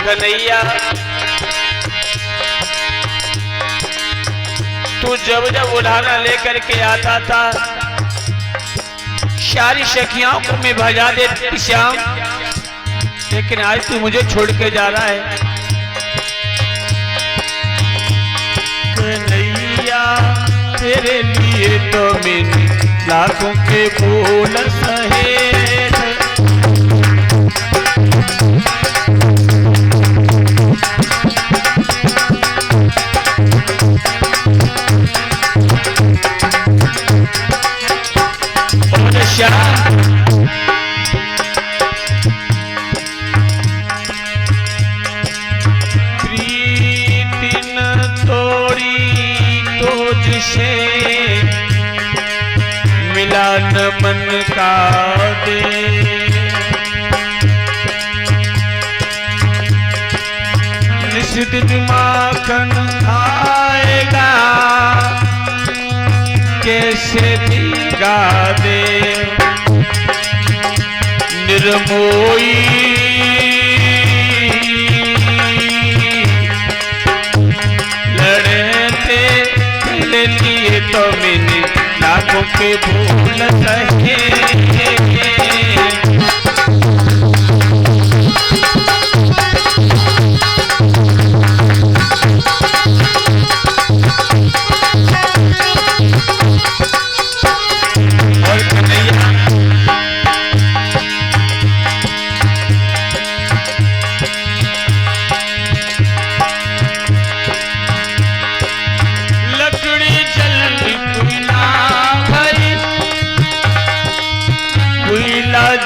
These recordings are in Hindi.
कन्हैया तू जब जब उलाहना लेकर के आता था सारी सखियाओं को मैं भजा देती श्याम, लेकिन आज तू मुझे छोड़ के जा रहा है। कन्हैया तेरे लिए तो मैंने लाखों के फूल सहे, प्रीति न तोड़ी तुझसे मिला न मन का दे, निस दिन माखन आएगा कैसे भीगा दे, निर्मोही लड़े थे तेरे लिए तो मैंने लाखों के भूल सहे,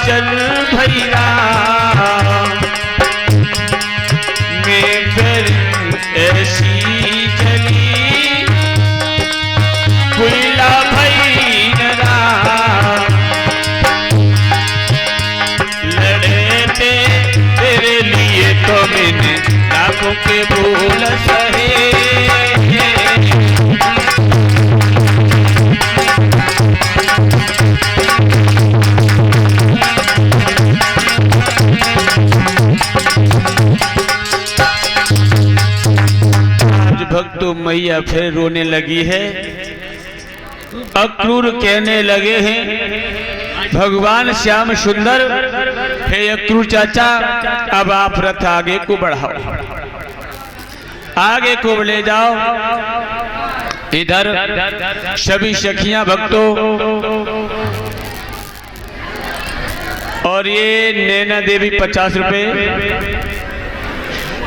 जल भैया में घर ऐसी जली कोयला भैया लड़े थे तेरे लिए तो मैंने लाखों के भूल सहे, भक्तों मैया फिर रोने लगी है। अक्रूर कहने लगे हैं भगवान श्याम सुंदर, हे अक्रूर चाचा अब आप रथ आगे को बढ़ाओ, आगे को ले जाओ। इधर सभी सखियां भक्तों और ये नैना देवी 50 रुपए,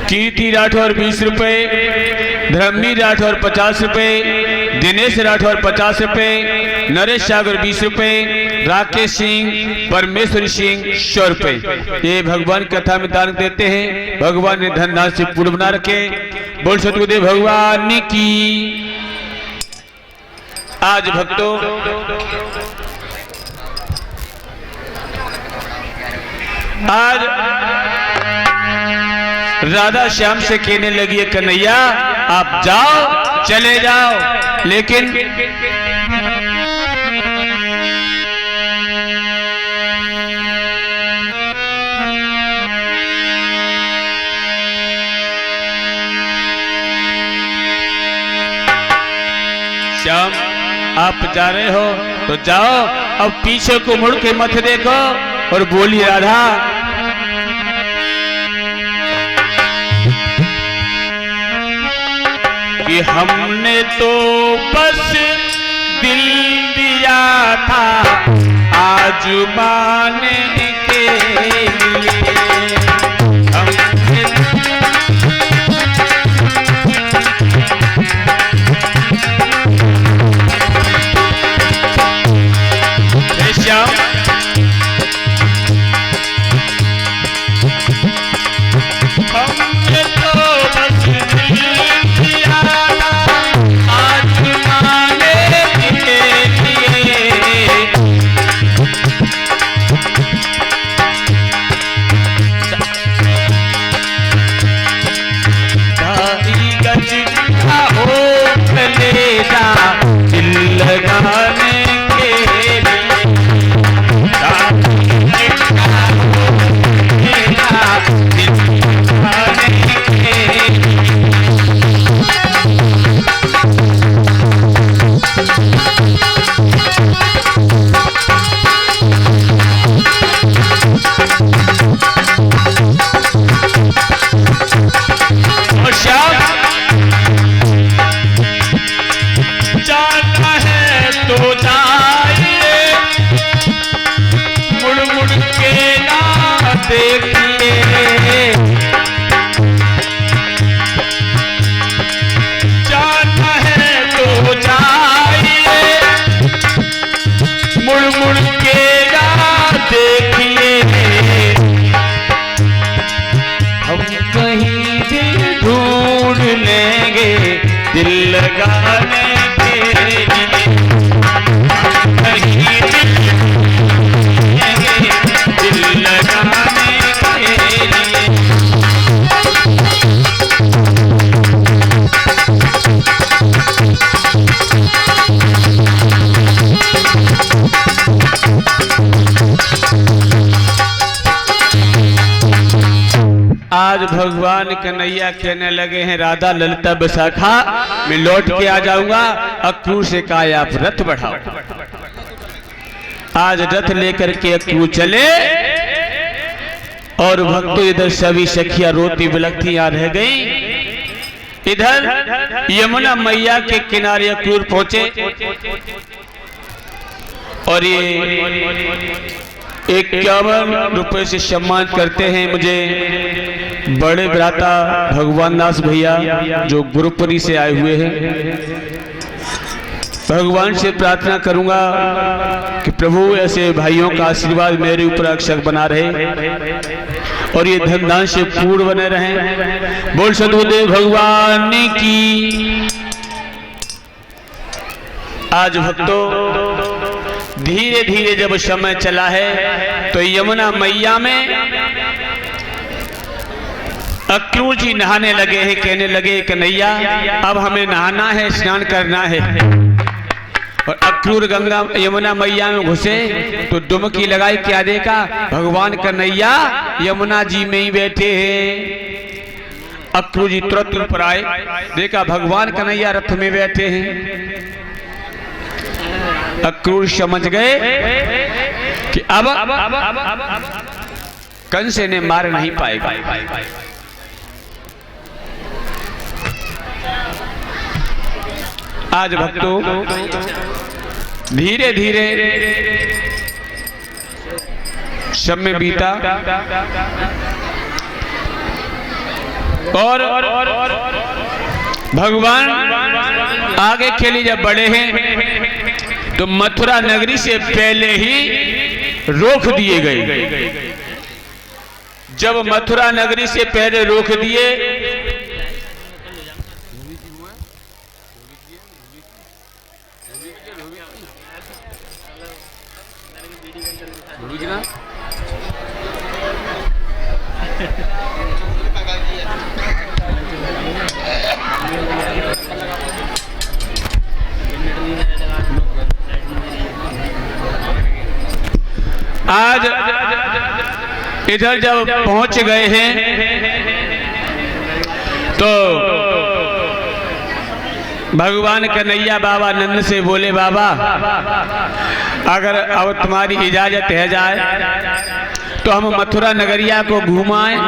कीर्ति राठौर 20 रुपए, धर्मी राठौर 50 रुपए, दिनेश राठौर 50 रुपए, नरेश सागर 20 रुपए, राकेश सिंह, परमेश्वरी सिंह 100 रुपए। ये भगवान कथा में दान देते हैं। भगवान ने धन धान से पूर्ण बना रखे। बोल सतगुरुदेव भगवान की। आज भक्तों आज राधा श्याम से कहने लगी है कन्हैया आप जाओ चले जाओ, लेकिन श्याम आप जा रहे हो तो जाओ, अब पीछे को मुड़ के मत देखो। और बोली राधा कि हमने तो बस दिल दिया था आजमाने के लिए, श्याम हमने तो बस दिल दिया आजमाने के लिए, आज भगवान कन्हैया कहने लगे हैं राधा ललिता विशाखा मैं लौट के आ जाऊंगा, अक्रूर से कहा आप रथ बढ़ाओ। आज रथ लेकर के अक्रूर चले और भक्तों इधर सभी सखियां रोती बिलखती यहाँ रह गई। इधर यमुना मैया के किनारे अक्रूर पहुंचे और ये 51 रुपए से सम्मान करते हैं मुझे बड़े भ्राता भगवान दास भैया जो गुरुपुरी से आए हुए हैं। भगवान से प्रार्थना करूंगा कि प्रभु ऐसे भाइयों का आशीर्वाद मेरे ऊपर अक्षर बना रहे और ये धनदान से पूर्ण बने रहे। बोल सदगुरुदेव भगवान की। आज भक्तों धीरे धीरे जब समय चला है तो यमुना मैया में अक्रूर जी नहाने लगे हैं। कहने लगे कन्हैया अब हमें नहाना है, स्नान करना है। और अक्रूर गंगा यमुना मैया में घुसे तो डुबकी लगाई, क्या देखा भगवान कन्हैया यमुना जी में ही बैठे हैं। अक्रूर जी तुरंत ऊपर आए, देखा भगवान कन्हैया रथ में बैठे हैं। अक्रूर समझ गए कि अब कंस ने मार नहीं पाएगा। आज भक्तों धीरे धीरे समय बीता और भगवान आगे के लिए जब बढ़े हैं तो मथुरा नगरी से पहले ही रोक दिए गए। जब मथुरा नगरी से पहले रोक दिए आज इधर जब पहुंच गए हैं तो भगवान कन्हैया बाबा नंद से बोले बाबा अगर अब तुम्हारी इजाजत है जाए तो हम मथुरा नगरिया को घुमाएं।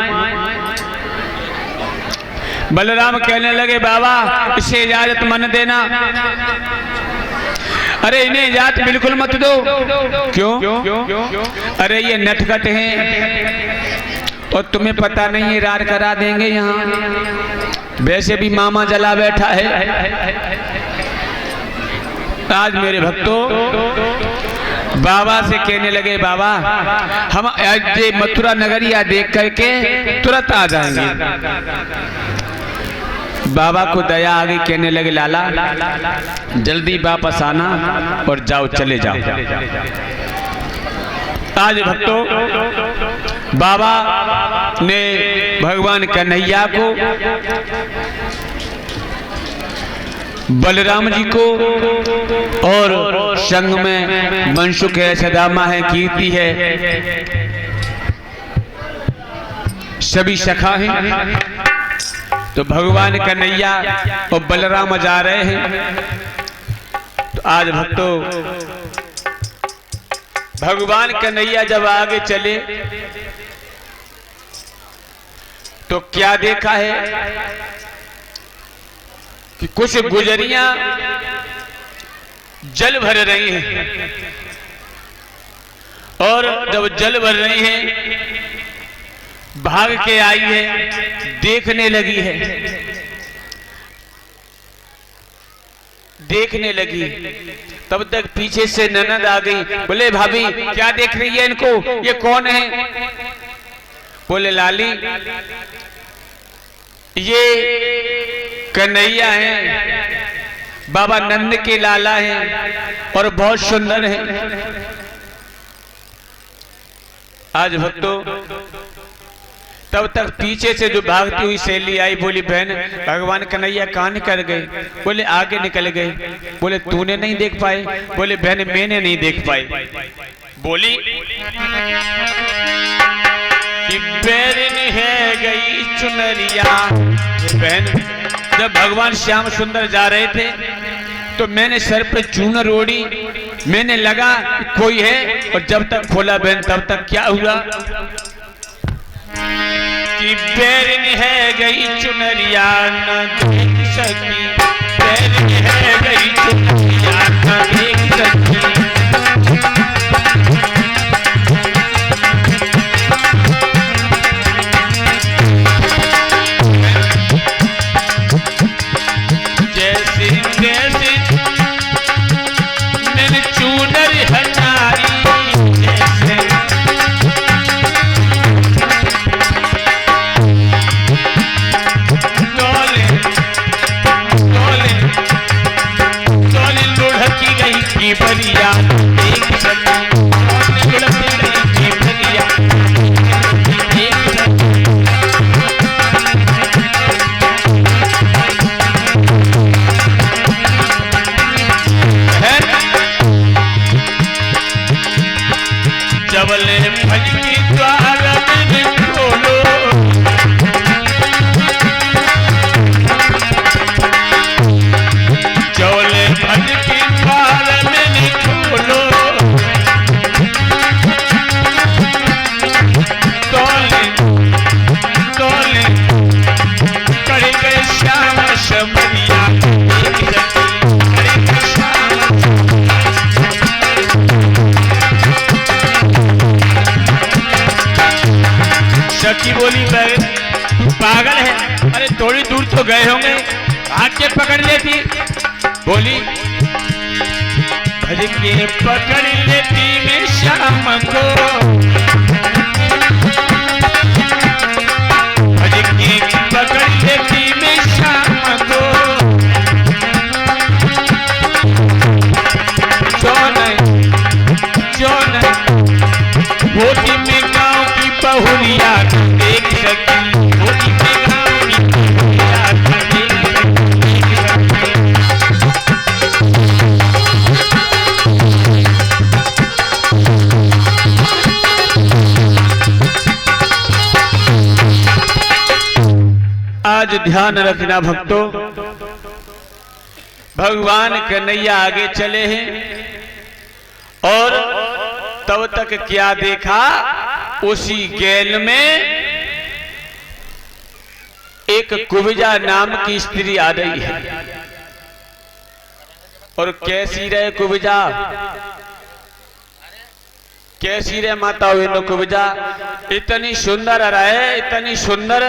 बलराम कहने लगे बाबा इसे इजाजत मन देना। अरे इन्हें इजाजत बिल्कुल मत दो। क्यों? अरे ये नटखट हैं और तुम्हें पता नहीं है रार करा देंगे यहाँ। वैसे भी मामा जला बैठा है। आज मेरे भक्तों बाबा से कहने लगे बाबा हम आज मथुरा नगरिया देख करके तुरंत आ जाएंगे। बाबा को दया आ गई, कहने लगे लाला जल्दी वापस आना और जाओ चले जाओ। आज भक्तों बाबा ने भगवान कन्हैया को बलराम जी को और संग में मनसुख है, सदामा है, कीर्ति है, सभी सखा हैं। तो भगवान कन्हैया और बलराम जा रहे हैं। तो आज भक्तों भगवान कन्हैया जब आगे चले तो क्या देखा है कि कुछ गुजरियां जल भर रही हैं और जब जल भर रही हैं भाग के आई है, देखने लगी है, देखने लगी। तब तक पीछे से ननद आ गई, बोले भाभी क्या देख रही है इनको, ये कौन है? बोले लाली ये कन्हैया हैं, बाबा नंद के लाला हैं और बहुत सुंदर हैं। आज भक्तों तब तक पीछे से जो भागती हुई सहेली आई, बोली बहन भगवान कन्हैया कहाँ निकल गए? बोले आगे निकल गए। बोले तूने नहीं देख पाए? बोले बहन मैंने नहीं देख पाई। बोली कि बैरिन है गई चुनरिया। बहन, जब भगवान श्याम सुंदर जा रहे थे तो मैंने सर पे चूनर ओढ़ी, मैंने लगा कोई है, और जब तक खोला बहन तब तक क्या हुआ कि बैरिन है गई चुनरिया न देख सकी, बैरिन है गई चुनरिया न देख सकी। जैसे जैसे मैंने चूनर हटाई, जैसे डोले डोले डोले लुढ़की गई की बलिया एक सकी, लुढ़की गई की बलिया एक सकी। जबले भज की द्वार में खोलो, जबले भज की द्वार में खोलो, तोले तोले करे गए श्याम शमरिया एक सखी, करे गए श्याम। सखी बोली पागल है, अरे थोड़ी दूर तो गए होंगे, आके पकड़ लेती। बोली भज के पकड़ लेती मैं शाम को, भज के पकड़ लेती मैं शाम को। जो नहीं होती में गाँव की बहुरिया देख सकी, होती में गाँव की बहुरिया देख सकी। आज ध्यान रखना भक्तों, भगवान कन्हैया आगे चले हैं और तब तक क्या देखा, उसी गैल में एक कुब्जा नाम की स्त्री आ रही है। और कैसी रहे कुब्जा, कैसी रहे माता वेनो कुब्जा, इतनी सुंदर रहे, इतनी सुंदर,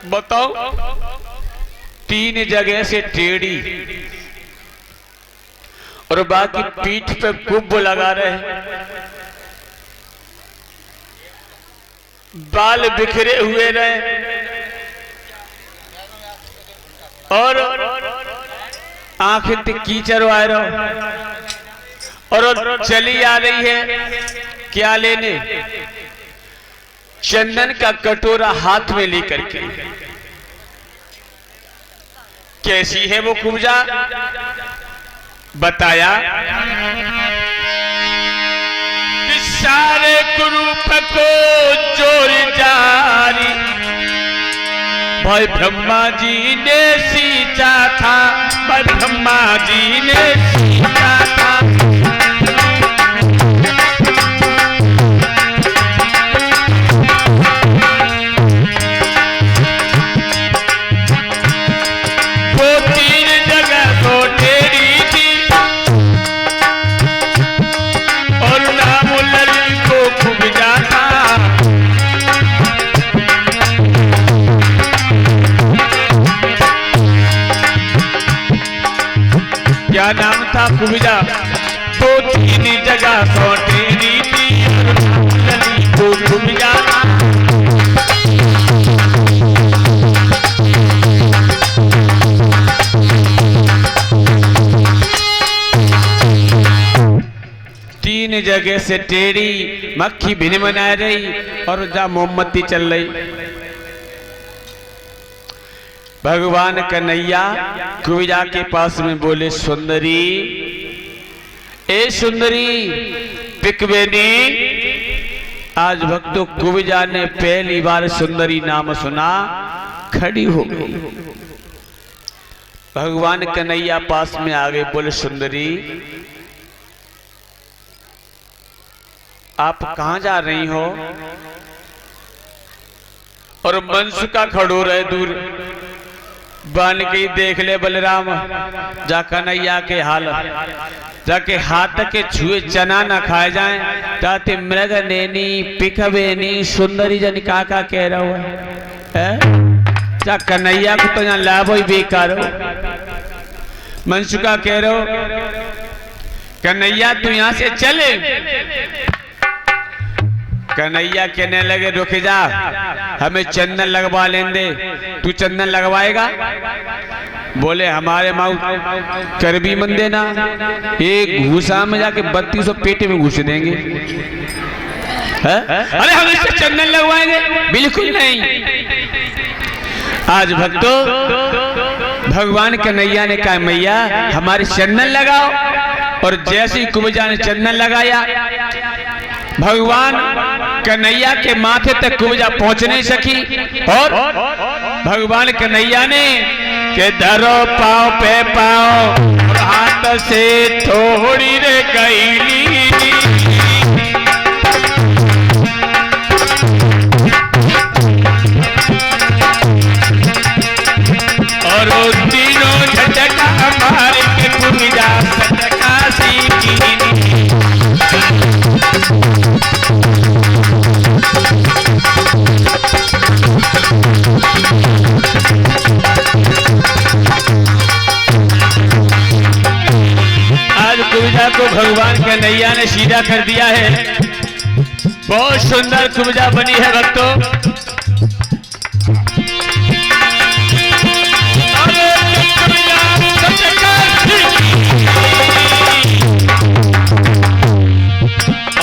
बताओ 3 जगह से टेढ़ी और बाकी पीठ पे कुंभ लगा रहे, बाल बिखरे हुए रहे और आंखें कीचड़ आ रहा, और चली आ रही है क्या लेने, चंदन का कटोरा हाथ में लेकर के। कैसी है वो कुब्जा, बताया कि सारे कुरूप को जोर जारी भाई ब्रह्मा जी ने सींचा था, भाई ब्रह्मा जी ने सींचा था। वो 3 जगह तो टेढ़ी थी और नाम लली को कुब्जा था। क्या नाम था कुब्जा, तो 3 जगह तो टेढ़ी थी और नाम लली को कुब्जा था। तीन जगह से टेढ़ी मक्खी भिन बना रही और जा मोमबत्ती चल रही। भगवान कन्हैया कुब्जा के पास में बोले, सुंदरी, ए सुंदरी पिकवेनी, आज भक्तों कुबजा ने पहली बार सुंदरी नाम सुना, खड़ी हो गई। भगवान कन्हैया पास में आ गए, बोले सुंदरी आप कहां जा रही हो? और मनसुका खड़ो रहे दूर, बन के देख ले बलराम, जा कन्हैया के हाल, जाके हाथ के छुए चना न खाए जाए, ताते मृग नेनी पिकवेनी सुंदरी जन काका कह रहा है? जा कन्हैया को तो यहाँ लाभ ही बेकार हो। मनसुका कह रहा हो कन्हैया तू यहां से चले। कन्हैया कहने लगे रुक जा, हमें चंदन लगवा लेंदे। तू चंदन लगवाएगा? बोले हमारे माऊ कर भी मन देना, एक घूसा में जाके 3200 पेटे में घुस देंगे। है? अरे हम इससे चंदन लगवाएंगे? बिल्कुल नहीं। आज भक्तों भगवान कन्हैया ने कहा मैया हमारे चंदन लगाओ, और जैसे ही कुबजा ने चंदन लगाया, भगवान कन्हैया के माथे तक कुबजा पहुंच नहीं सकी, और भगवान कन्हैया ने के धरो पाओ पे पाओ, और हाथ से थोड़ी रे गईली। और तीनों झटका हमारे के कुबजा सटका सीखी। आज कुबजा को भगवान कन्हैया ने सीधा कर दिया है। बहुत सुंदर कुबजा बनी है भक्तों।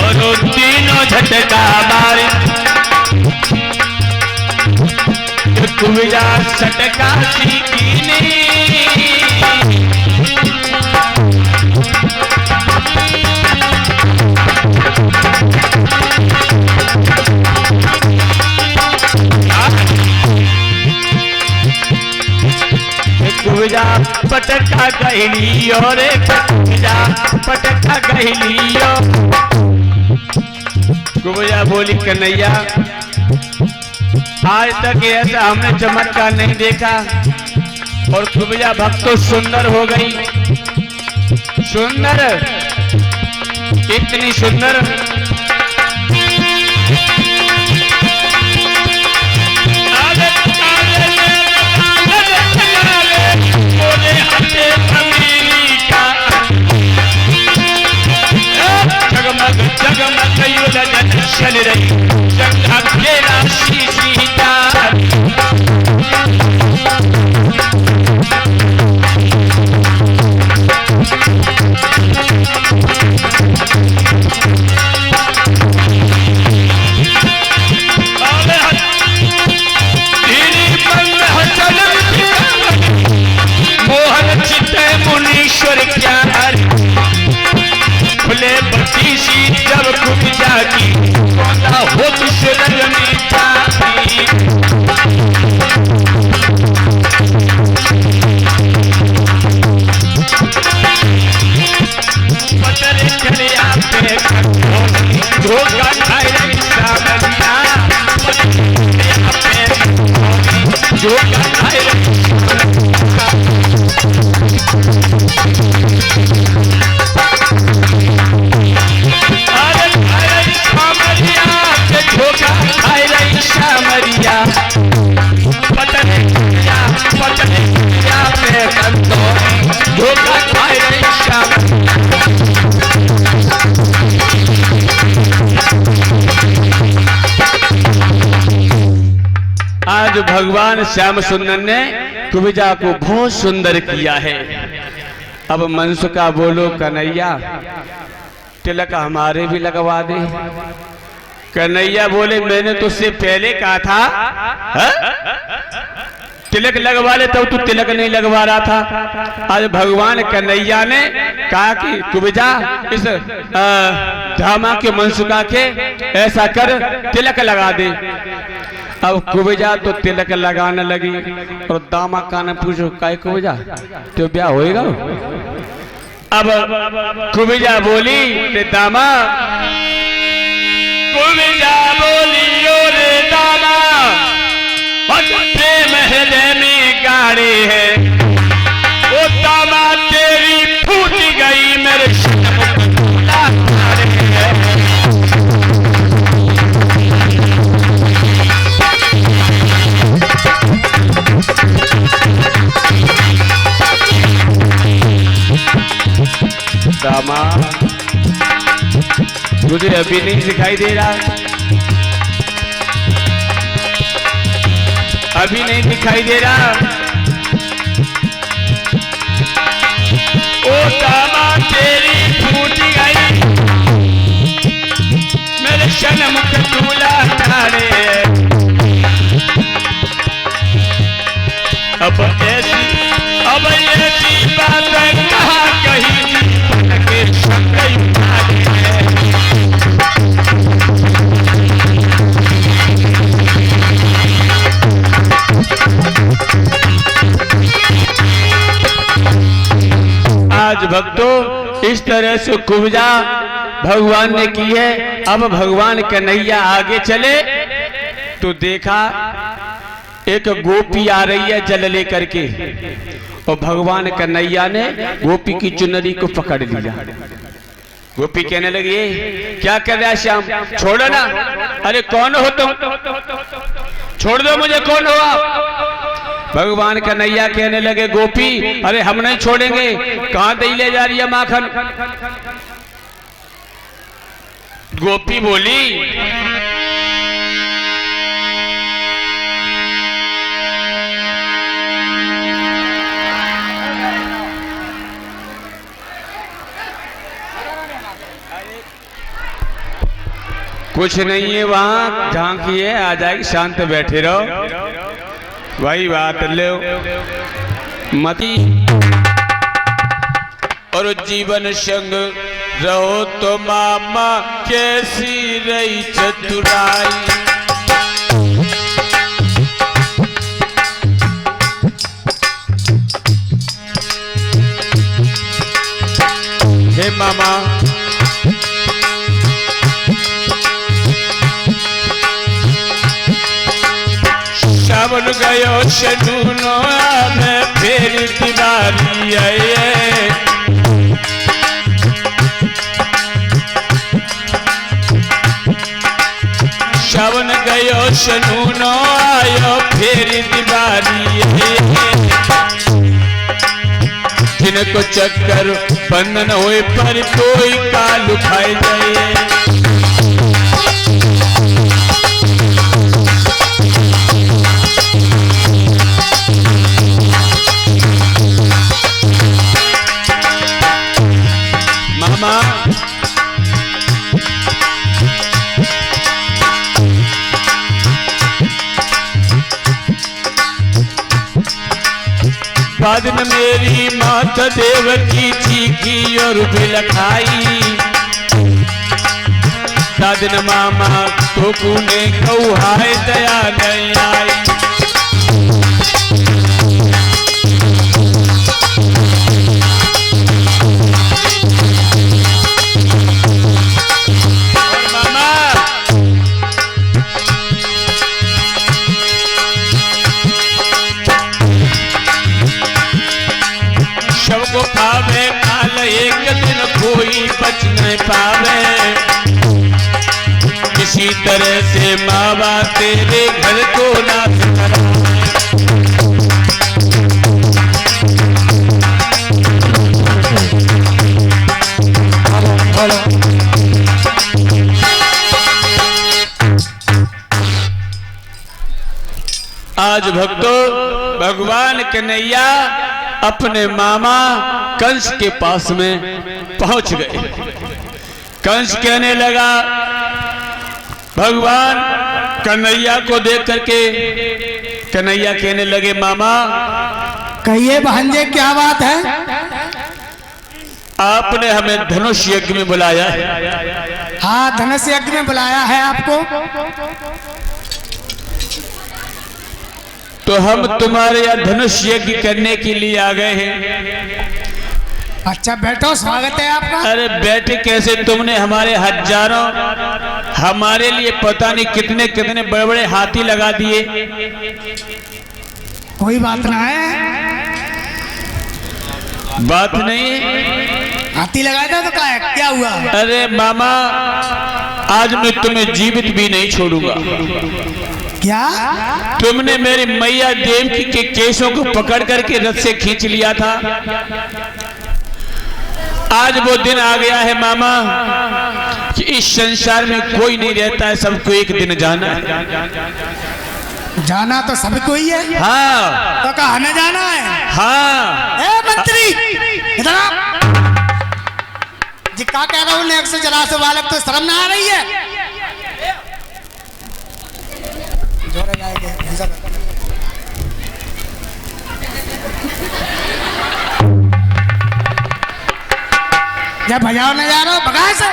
और तीनों झटका मारे कुबजा सटका सीखी ने। कुबजा पटका गहली और कुबजा पटका गहली। कुबजा बोली कन्हैया आज तक ऐसा हमने चमत्कार नहीं देखा। और कुबजा भक्तों सुंदर हो गई, सुंदर, इतनी सुंदर। जगमग जगमग चल रही जगमग के राशि सीता। मोहन चित्त मुनीश्वर क्या खुले बत्ती सी जब कुबजा की हो पतरे चले आपे धोखा खाए सामरिया, धोखा खाए सामरिया, पतरे पे कंदो धोखा खाए आज भगवान श्याम सुंदर ने कुबजा को बहुत सुंदर किया है। अब मनसुका बोलो कन्हैया तिलक हमारे भी लगवा दे। कन्हैया बोले मैंने तुझसे पहले कहा था तिलक लगवा ले तो तू तिलक नहीं लगवा रहा था। आज भगवान कन्हैया ने कहा कि कुबजा इस धामा के मनसुखा के ऐसा कर तिलक लगा दे। अब कुबजा तो तिलक लगाने लगी और दामा का ने पूछो काय कुबजा तो ब्याह होएगा। अब कुबजा बोली रे दामा, कुबजा बोली रे दामा, महल में गाड़ी है वो दामा तेरी फूट गई मेरे दामा तुझे अभी नहीं दिखाई दे रहा, अभी नहीं दिखाई दे रहा। ओ दामा तेरी फूट गई मेरे शर्म के दूल्हा तारे। अब ऐसी बात कहा कही के शंकई आज भक्तों इस तरह से कुबजा भगवान ने की है। अब भगवान कन्हैया आगे चले तो देखा एक गोपी आ रही है जल लेकर के और भगवान कन्हैया ने गोपी की चुनरी को पकड़ लिया। गोपी कहने लगी क्या कर रहा है श्याम, छोड़ो ना। अरे कौन हो तुम, छोड़ दो मुझे, कौन हो आप। भगवान कन्हैया कहने लगे गोपी अरे हम नहीं छोड़ेंगे, कहां दही ले जा रही है माखन। गोपी बोली कुछ नहीं है वहां झांकिए आ जाएगी, शांत बैठे रहो। वही बात ले मती और जीवन संग रहो तो मामा कैसी रही चतुराई। हे मामा सावन गयो शनूनो में फिर दीवारी आए। सावन गयो शनूनो आयो फिर दीवारी जिनको चक्कर बंधन होए पर कोई काल उठाए जाए। बादन मेरी माता देव की चीखी और बिलखाई। दादन मामा तो कुने कौहाय दया नहीं आई। सबको पावे काल एक दिन कोई बच नहीं पावे। किसी तरह से माँ बाप तेरे घर को नाश कराए। आज भक्तों भगवान कन्हैया अपने मामा कंस के पास में पहुंच गए। कंस कहने लगा भगवान कन्हैया को देख करके कन्हैया कहने लगे मामा कहिए भांजे क्या बात है? आपने हमें धनुष यज्ञ में बुलाया है। हाँ, धनुष यज्ञ में बुलाया है आपको। तो हम तुम्हारे यहाँ धनुष यज्ञ करने के लिए आ गए हैं। अच्छा बैठो, स्वागत है आपका। अरे बैठे कैसे, तुमने हमारे हजारों, हमारे लिए पता नहीं कितने कितने बड़े बड़े हाथी लगा दिए। कोई बात ना है, बात नहीं, हाथी लगाया था तो क्या हुआ? अरे मामा आज मैं तुम्हें जीवित भी नहीं छोड़ूंगा। क्या? तुमने मेरी मैया देवकी के केशों को पकड़ करके रथ से खींच लिया था। आज वो दिन आ गया है मामा कि इस संसार में कोई नहीं रहता है, सबको एक दिन जाना है। जाना तो सबको ही है। हाँ। तो कहा न जाना है? हाँ। ए मंत्री इधर आ। जी क्या कह रहा हूँ, 184 बालक तो शर्म ना आ रही है? जोड़े जाएंगे। जब भजाओ न जा रहा हो भगा से।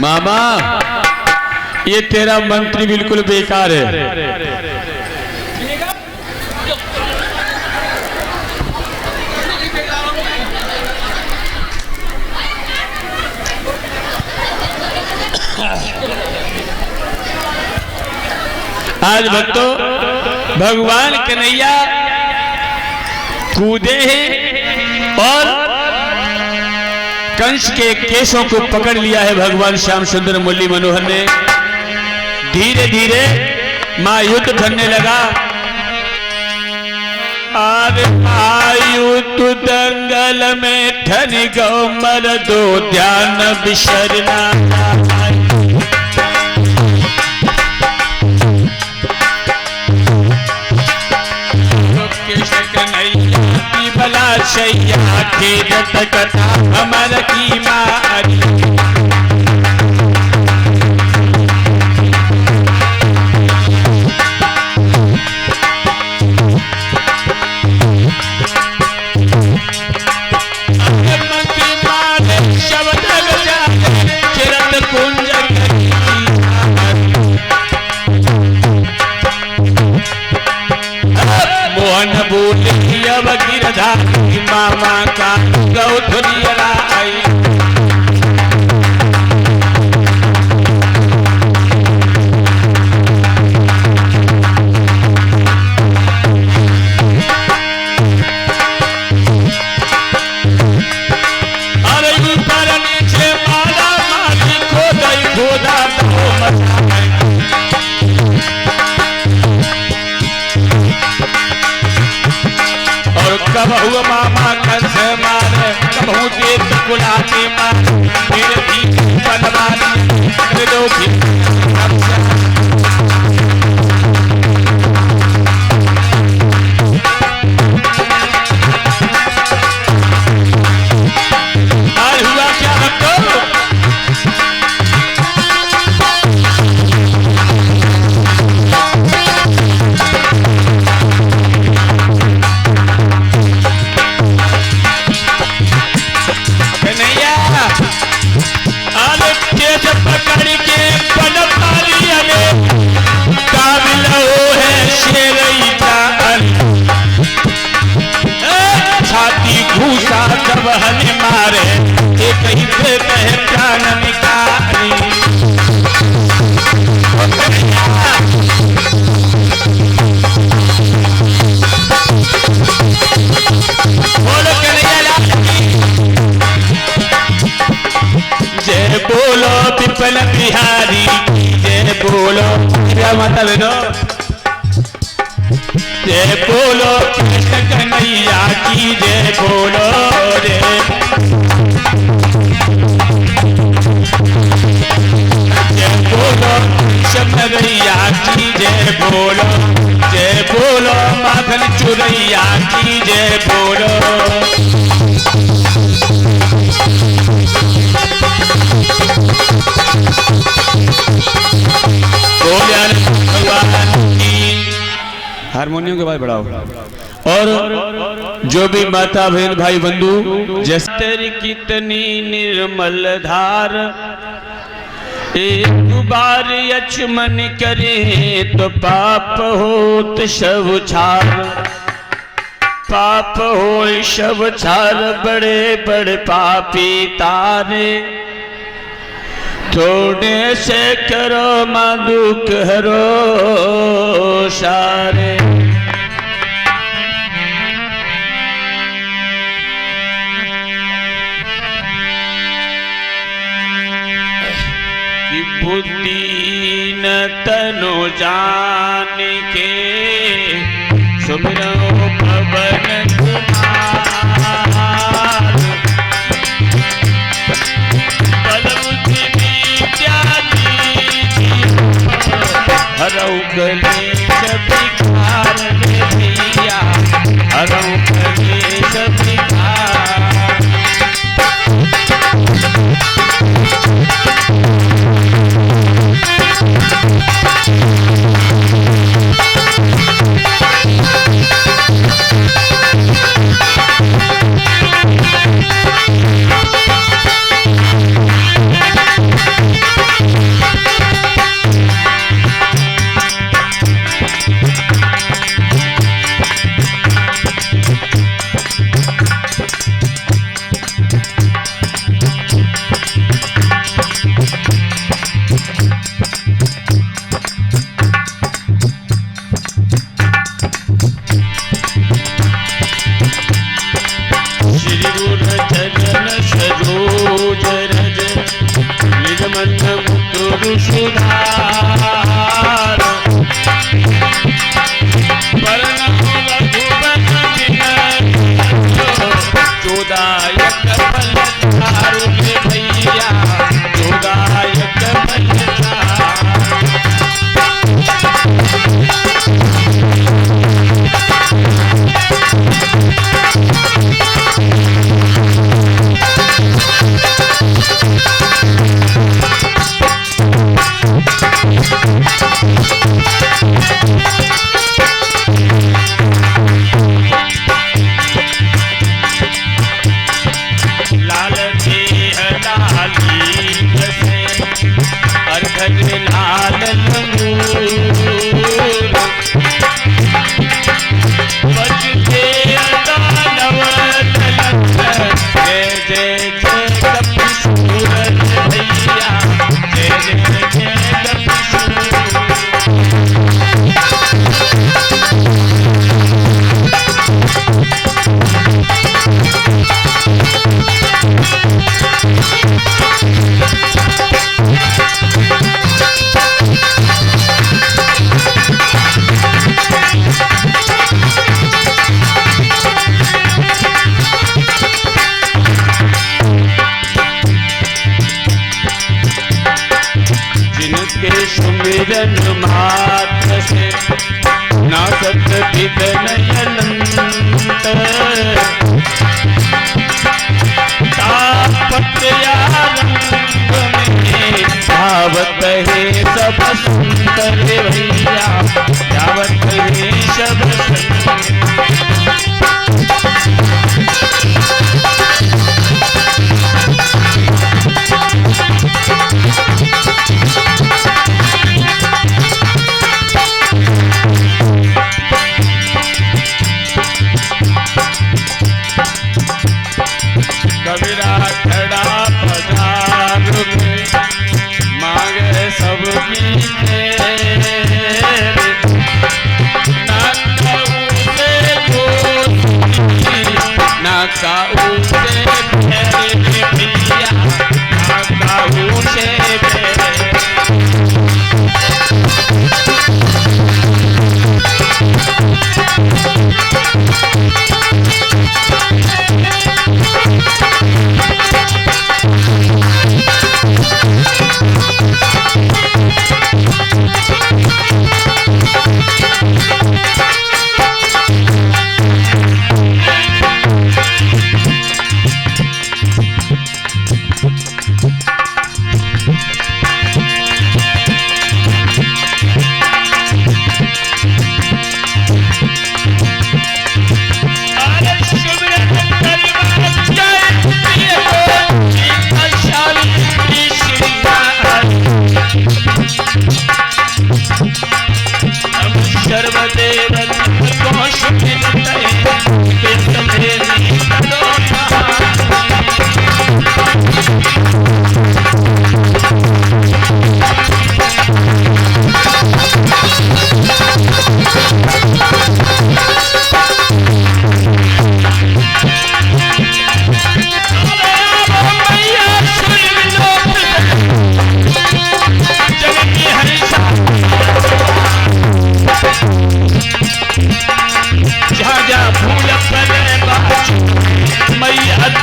मामा ये तेरा मंत्री बिल्कुल बेकार है। आज भक्तों भगवान कन्हैया कूदे हैं और कंस के केशों को पकड़ लिया है भगवान श्याम सुंदर मुरली मनोहर ने। धीरे धीरे मां युद्ध करने लगा। आर आयुध दंगल में ठन गौ मर दो ध्यान बिसरना। भला शैया के रत कथा हमर की मारी। मंत्री मारे शब्द बजा चिरत कुंज मोहन बोल गिरधार मामा का गौधुरी आई। अरे ऊपर नीचे माला माली खोदा और कब हुआ मामा कंस मारे, कब हूँ देव गुलामी मारे, मेरे भी बनवानी दो भी। आज हुआ क्या भक्तों? पकड़ के पन पालिया में काबिल हो है शेरई का छाती घूसा जब हल मारे एक ही से कहे प्राण निकाली। बोलो कन्हैया जय बोलो विपल बिहारी, जय बोलो क्या मतलब दो, जय बोलो कृष्ण कन्हैया की जय बोलो रे। जय बोलो शमरैया की जय बोलो, जय बोलो माखन चुरैया की जय बोलो। मांगने के बाद बढ़ाओ। और जो भी माता बहन भाई बंधु, जैसे तेरी कितनी निर्मल धार, एक बार यचमन करे तो पाप होत शव छार, पाप हो शव छार, बड़े बड़े पापी तारे, थोड़े से करो मां दुख हरो सारे। कि बुद्धि न तनु जान के, सुमिरो पवन कुमार, बल बुद्धि विद्या हरऊ कलेश विकार भैया, हरऊ कलेश विकार। सुमिरन मात्र से नासत विघ्नयनंत, तापत्रयारंभ में धावत है सब सुंदर भैया, धावत है सब सुंदर। कबीरा खड़ा पधार में मांगे सबकी ना काऊ से दोस्ती, ना काऊ से भैया, ना काऊ से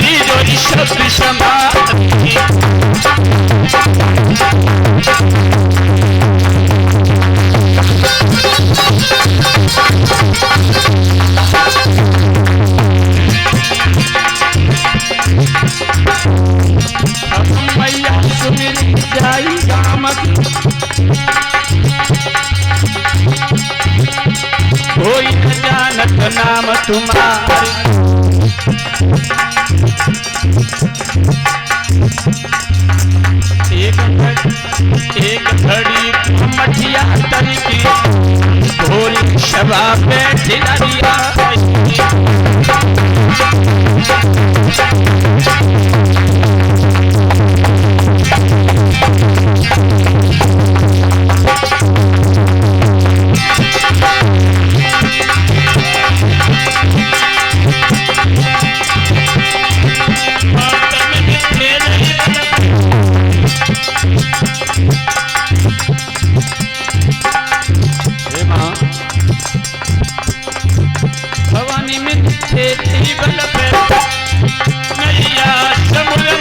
बंसी जोरी शब्द समाधि मैया सुमिर जाई गामक कोई न जानत नाम तुम्हारे एक घड़ी मठिया तरीकी भोली सभा बैठी नरिया भवानी में थे बल पे नैया समुद्र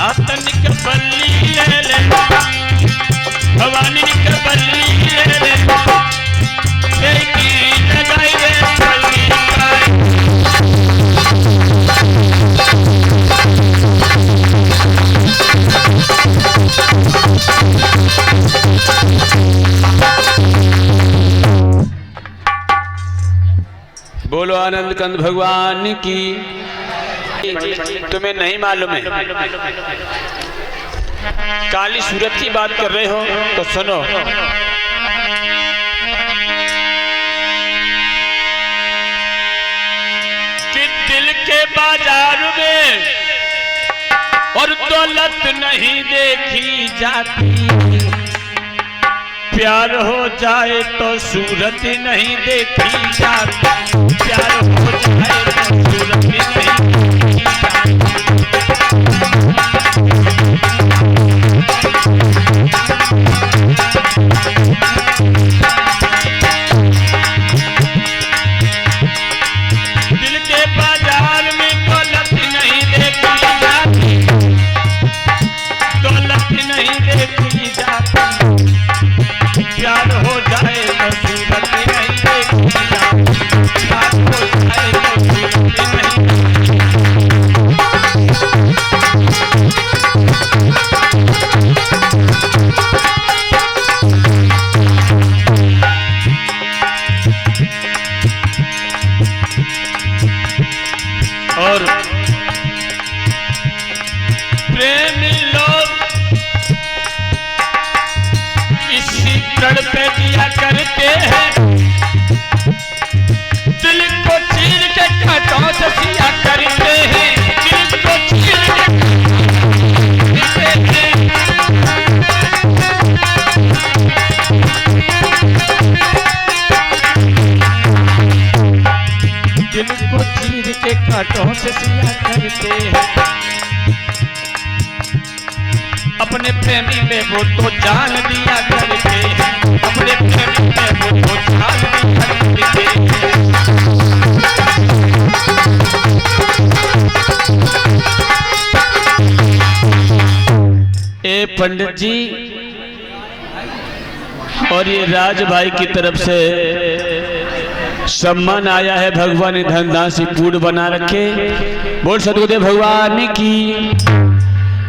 आतनिक बल्ली ले ले भवानी निक बल्ली ले ले बोलो आनंद कंद भगवान की। तुम्हें नहीं मालूम है काली सूरत की बात कर रहे हो तो सुनो। कि दिल के बाजार में और दौलत नहीं देखी जाती, प्यार हो जाए तो सूरत नहीं देखी जाती, प्यार हो जाए तो सूरत नहीं देखी जाती। दिल के बाजार में दौलत नहीं देखी जाती, दौलत नहीं देखी जाती, प्यार हो जाए तो सूरत नहीं देखी जाती, प्यार हो जाए तो सूरत नहीं। और प्रेमी लोग इसी कड़ पे दिया करते हैं, दिल को चीर के कांटों से सिया करते हैं, दिल को चीर के कांटों से सिया करते हैं। अपने प्रेमी में वो तो जान दिया करते हैं, अपने प्रेमी में वो तो जान दिया करते हैं। ए पंडित जी, और ये राज भाई की तरफ से सम्मान आया है, भगवान ने धनदासी पूर्ण बना रखे। बोल सदगुरुदेव भगवान की।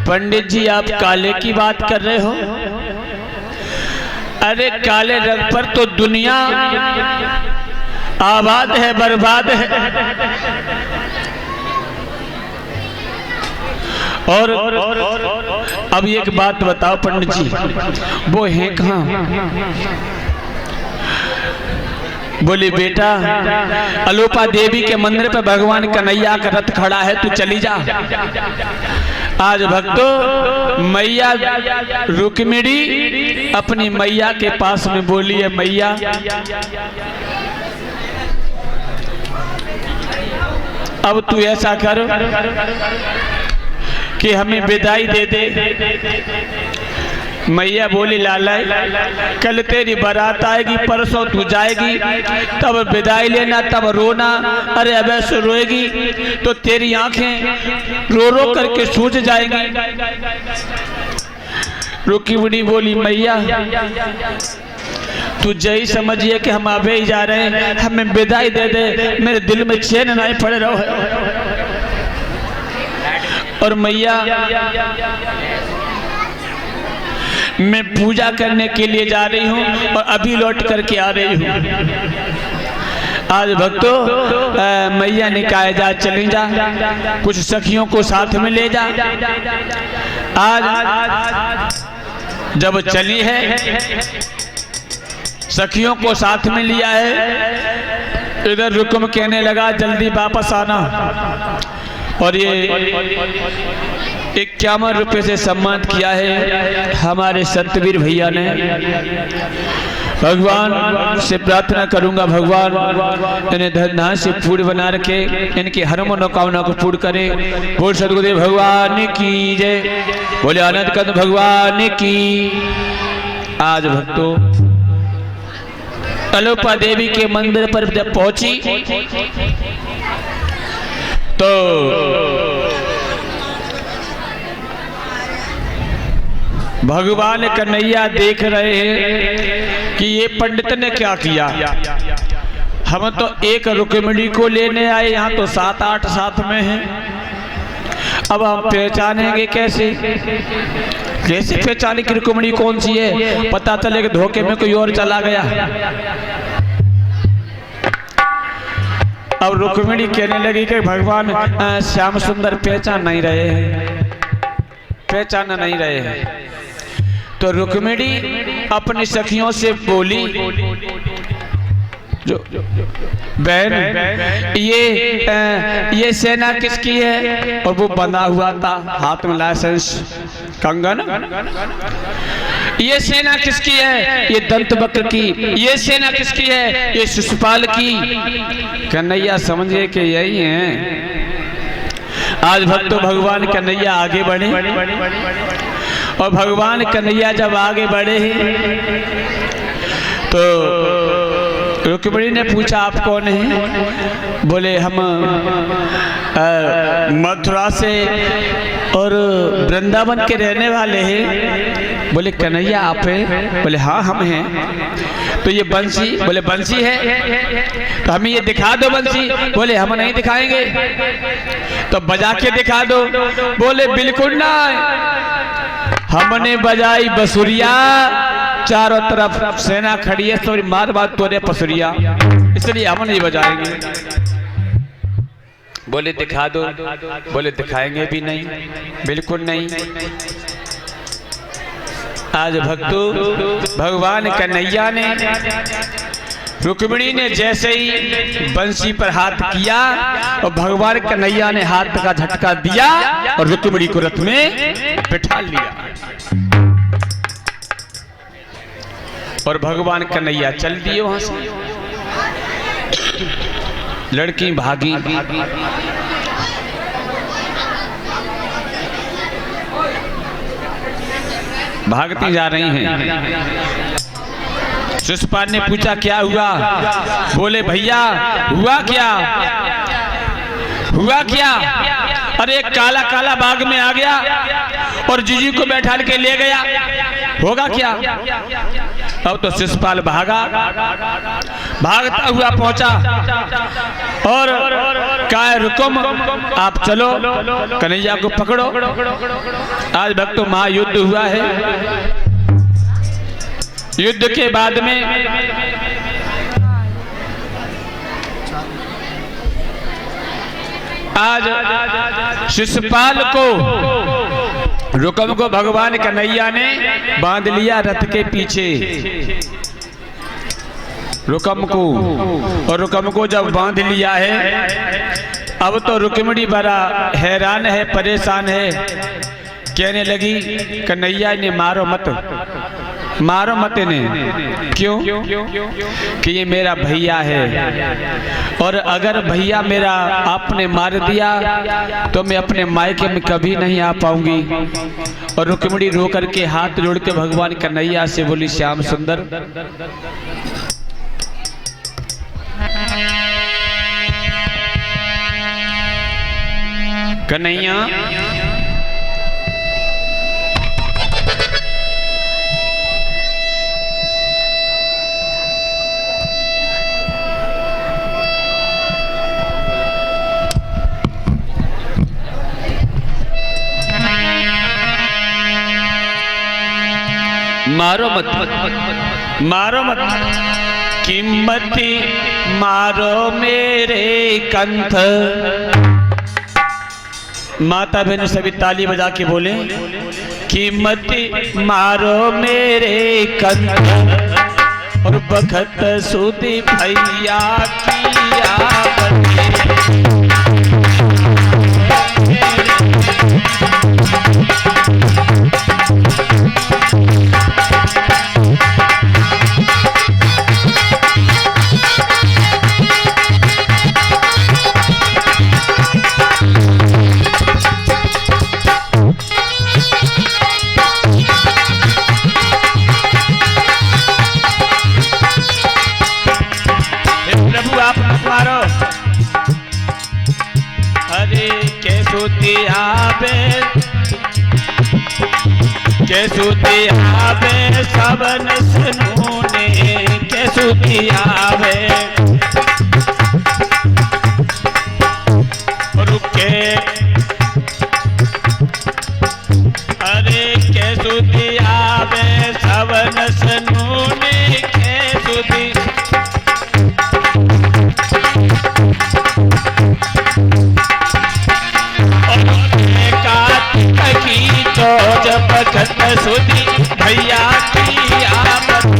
पंडित जी, आप काले की बात कर रहे हो? अरे काले रंग पर तो दुनिया आबाद है, बर्बाद है। और अब एक बात बताओ पंडित जी, वो है कहाँ? बोली बेटा, अलोपा देवी के मंदिर पर भगवान कन्हैया का रथ खड़ा है, तू चली जा। आज भक्तों, मैया रुक्मिणी अपनी मैया के पास में बोली है, मैया अब तू ऐसा कर कि हमें विदाई दे दे। मैया बोली लाला कल तेरी बारात आएगी, परसों तू जाएगी, तब विदाई लेना, तब रोना। अरे अब ऐसे रोएगी तो तेरी आंखें रो रो करके सूज जाएंगी। रुक्मिणी बोली मैया तू जय समझिए कि हम अबे ही जा रहे हैं, हमें विदाई दे दे, मेरे दिल में चैन नहीं पड़े रहो। और मैया मैं पूजा करने के लिए जा रही हूँ और अभी लौट करके आ रही हूँ। आज भक्तों मैया ने कहा जा चली जा, कुछ सखियों को साथ में ले जा। आज जब चली है सखियों को साथ में लिया है, इधर रुकम कहने लगा जल्दी वापस आना। और ये 51 रुपये से सम्मान किया है हमारे सतवीर भैया ने। भगवान से प्रार्थना करूंगा भगवान इन्हें धन से पूर्ण बना रखे, इनकी हर मनोकामना को पूर्ण करे। बोल सदगुरुदेव भगवान की जय, बोले आनंद कंद भगवान की। आज भक्तों अलोपा देवी के मंदिर पर जब पहुंची तो भगवान कन्हैया देख रहे हैं कि ये पंडित ने क्या किया। हम तो एक रुक्मिणी को लेने आए, यहाँ तो 7-8 साथ में हैं। अब हम पहचानेंगे कैसे? कैसे पहचाने कि रुक्मिणी कौन सी है? पता चले कि धोखे में कोई और चला गया। अब रुक्मिणी कहने लगी कि भगवान श्याम सुंदर पहचान नहीं रहे हैं, पहचान नहीं रहे हैं। तो रुक्मिणी अपनी सखियों से बोली जो बहन ये सेना किसकी है? और वो बंधा हुआ था हाथ में लाइसेंस कंगन। ये सेना किसकी है? ये दंत वक्र की। ये सेना किसकी है? ये शिशुपाल की। कन्हैया समझे कि यही है। आज भक्तों भगवान कन्हैया आगे बढ़े और भगवान कन्हैया जब आगे बढ़े तो रुक्मिणी ने पूछा आप कौन हैं? बोले हम मथुरा से और वृंदावन के रहने वाले हैं। बोले कन्हैया आप हैं? बोले हाँ हम हैं। तो ये बंसी? बोले बंसी है तो हमें ये दिखा दो बंसी। बोले हम नहीं दिखाएंगे। तो बजा के दिखा दो। बोले बिल्कुल ना, हमने बजाई बसुरिया, चारों तरफ सेना खड़ी है, तो मार बात तोड़े पसुरिया, इसलिए हम नहीं बजाएंगे। बोले दिखा दो। बोले दिखाएंगे भी नहीं, बिल्कुल नहीं। आज भक्तों भगवान कन्हैया ने रुक्मिणी ने जैसे ही बंसी पर हाथ किया और भगवान कन्हैया ने हाथ का झटका दिया और रुक्मिणी को रथ में बिठा लिया और भगवान कन्हैया चल दिए वहां से। लड़की भागी। भागती जा रही हैं। शिशुपाल ने पूछा क्या हुआ? बोले भैया हुआ क्या? हुआ क्या? अरे एक काला काला बाग में आ गया और जीजी को बैठा के ले गया, होगा क्या? अब तो शिशुपाल भागा, भागता हुआ पहुंचा और कहा रुकुम आप चलो कन्हैया को पकड़ो। आज भक्तों महायुद्ध हुआ है। युद्ध के बाद में आज शिशुपाल को रुकुम को भगवान कन्हैया ने बांध लिया रथ के पीछे। रुकुम को, और रुकुम को जब बांध लिया है अब तो रुक्मिणी बड़ा हैरान है, परेशान है। कहने लगी कन्हैया ने मारो मत, मारो मत ने। क्यों? कि ये मेरा भैया है, और अगर भैया मेरा आपने मार दिया तो मैं अपने मायके में कभी नहीं आ पाऊंगी। और रुक्मिणी रो करके हाथ जोड़ के भगवान कन्हैया से बोली, श्याम सुंदर कन्हैया, मारो मत, मारो मत, कीमत मारो मेरे कंठ। माता बहन सभी ताली बजा के बोले, कीमत मारो मेरे कंठ और बखत सुधी भैया की आवत। कैसुती आवे सबन सुनूने, कैसुती आवे रुके, अरे कैसुती आवे सबन सुनूने, कैसुती बखत सुधी भैया की आवत।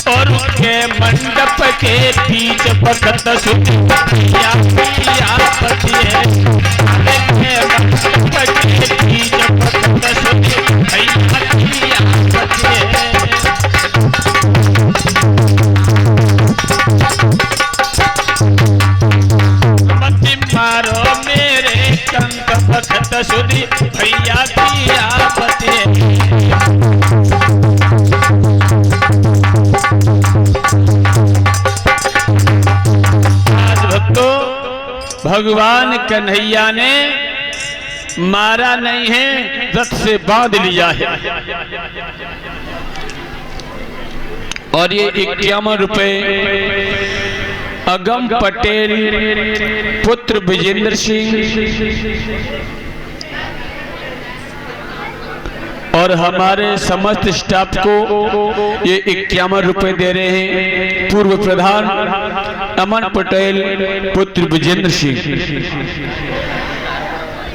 और के मंडप के बीच बखत सुधी भैया की आवत है। मंडप के बीच बखत सुधी भैया की आवत है। मारो मेरे कंठ बखत सुधी भैया की आवत है। आज भक्तों, भगवान कन्हैया ने मारा नहीं है, रथ से बांध लिया है। और ये 51 रुपए अगम पटेल पुत्र विजेंद्र सिंह और हमारे समस्त स्टाफ को ये 51 रुपए दे रहे हैं पूर्व प्रधान अमन पटेल पुत्र विजेंद्र सिंह।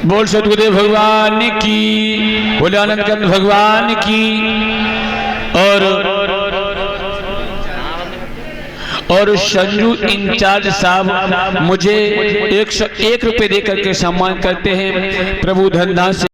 बोल सतगुरुदेव भगवान की, बोले आनंद कंद भगवान की। और संजू इंचार्ज साहब मुझे 101 रुपए देकर के सम्मान करते हैं। प्रभु धनदान से